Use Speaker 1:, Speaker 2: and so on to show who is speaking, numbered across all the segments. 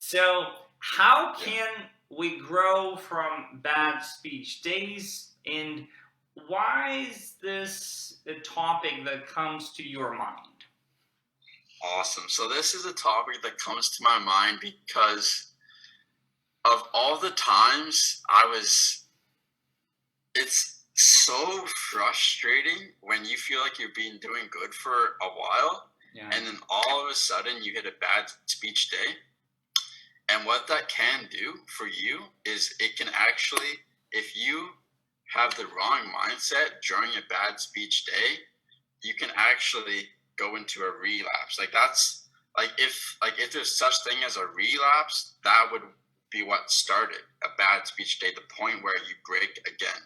Speaker 1: So, how can we grow from bad speech days, and why is this a topic that comes to your mind?
Speaker 2: Awesome. So this is a topic that comes to my mind because of all the times it's so frustrating when you feel like you're being doing good for a while
Speaker 1: Yeah.
Speaker 2: and then all of a sudden you hit a bad speech day. And what that can do for you is it can actually, if you have the wrong mindset during a bad speech day, you can actually go into a relapse. Like if there's such thing as a relapse, that would be what started a bad speech day, the point where you break again.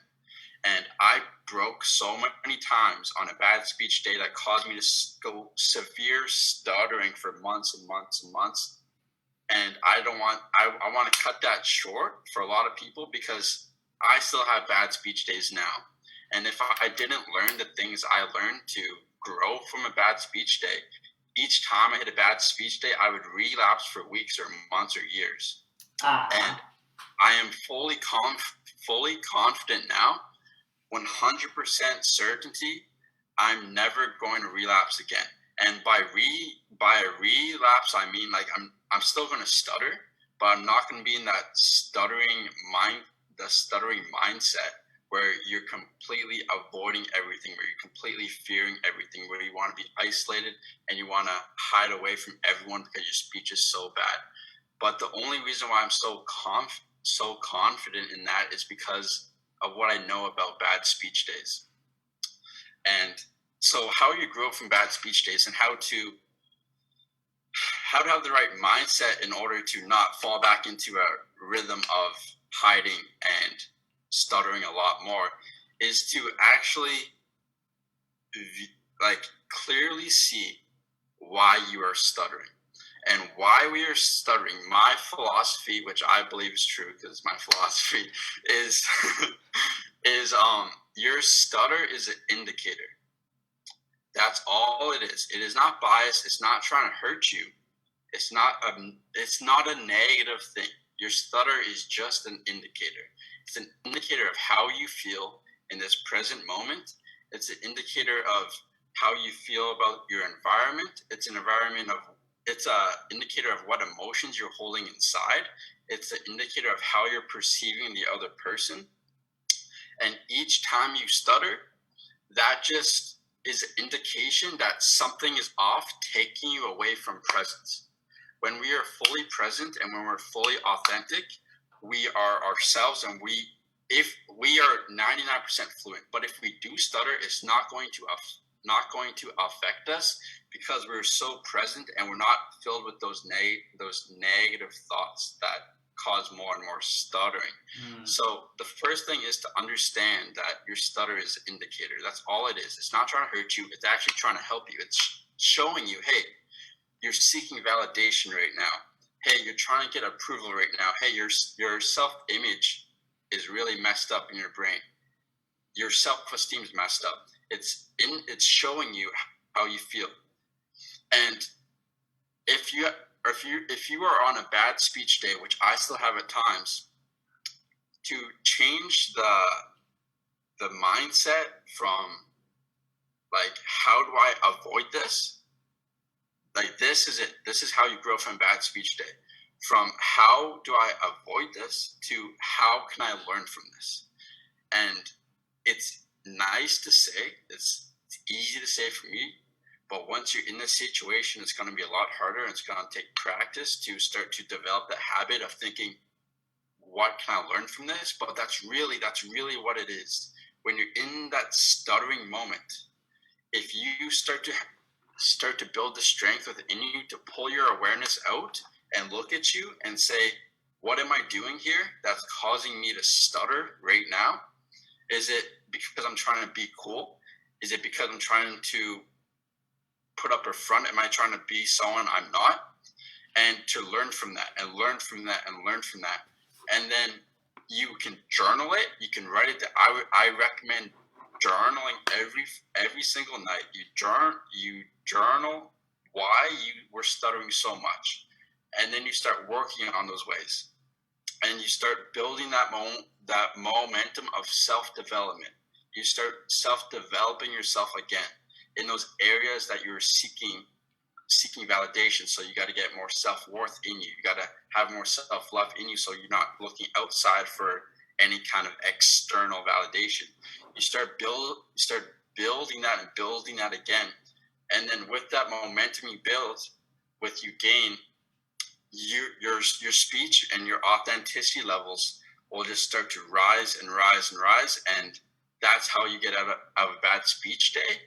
Speaker 2: And I broke so many times on a bad speech day that caused me to go severe stuttering for months and months and months. And I want to cut that short for a lot of people because I still have bad speech days now. And if I didn't learn the things I learned to grow from a bad speech day, each time I hit a bad speech day, I would relapse for weeks or months or years. And I am fully confident now, 100% certainty, I'm never going to relapse again. And by a relapse, I mean like I'm still going to stutter, but I'm not going to be in that stuttering mindset where you're completely avoiding everything, where you're completely fearing everything, where you want to be isolated and you want to hide away from everyone because your speech is so bad. But the only reason why I'm so confident in that is because of what I know about bad speech days. And so how you grow from bad speech days and how to have the right mindset in order to not fall back into a rhythm of hiding and stuttering a lot more is to actually like clearly see why you are stuttering. And why we are stuttering, my philosophy, which I believe is true because my philosophy is is your stutter is an indicator. That's all it is. It is not biased. It's not trying to hurt you. It's not a negative thing. Your stutter is just an indicator. It's an indicator of how you feel in this present moment. It's an indicator of how you feel about your environment. It's an indicator of what emotions you're holding inside. It's an indicator of how you're perceiving the other person. And each time you stutter, that just is an indication that something is off, taking you away from presence. When we are fully present and when we're fully authentic, we are ourselves, and if we are 99% fluent. But if we do stutter, it's not going to affect us because we're so present and we're not filled with those negative thoughts that cause more and more stuttering. So the first thing is to understand that your stutter is an indicator. That's all it is. It's not trying to hurt you. It's actually trying to help you. It's showing you, hey, you're seeking validation right now. Hey, you're trying to get approval right now. Hey, your self-image is really messed up in your brain. Your self-esteem is messed up. It's showing you how you feel. And if you are on a bad speech day, which I still have at times, to change the mindset from like, how do I avoid this? Like, this is it. This is how you grow from bad speech day. From how do I avoid this to how can I learn from this? And it's nice to say, it's easy to say for me, but once you're in this situation, it's going to be a lot harder. And it's going to take practice to start to develop the habit of thinking, what can I learn from this? But that's really what it is. When you're in that stuttering moment, if you start to build the strength within you to pull your awareness out and look at you and say, what am I doing here that's causing me to stutter right now? Is it because I'm trying to be cool? Is it because I'm trying to put up a front? Am I trying to be someone I'm not? And to learn from that and learn from that and learn from that. And then you can journal it. You can write it. I recommend journaling every single night. You journal why you were stuttering so much. and then you start working on those ways, and you start building that momentum of self-development. You start self-developing yourself again in those areas that you're seeking validation. So you got to get more self-worth in you. You got to have more self-love in you, so you're not looking outside for any kind of external validation. You start building that and building that again, and then with that momentum you build, with you gain, your speech and your authenticity levels will just start to rise and rise and rise, and that's how you get out of a bad speech day.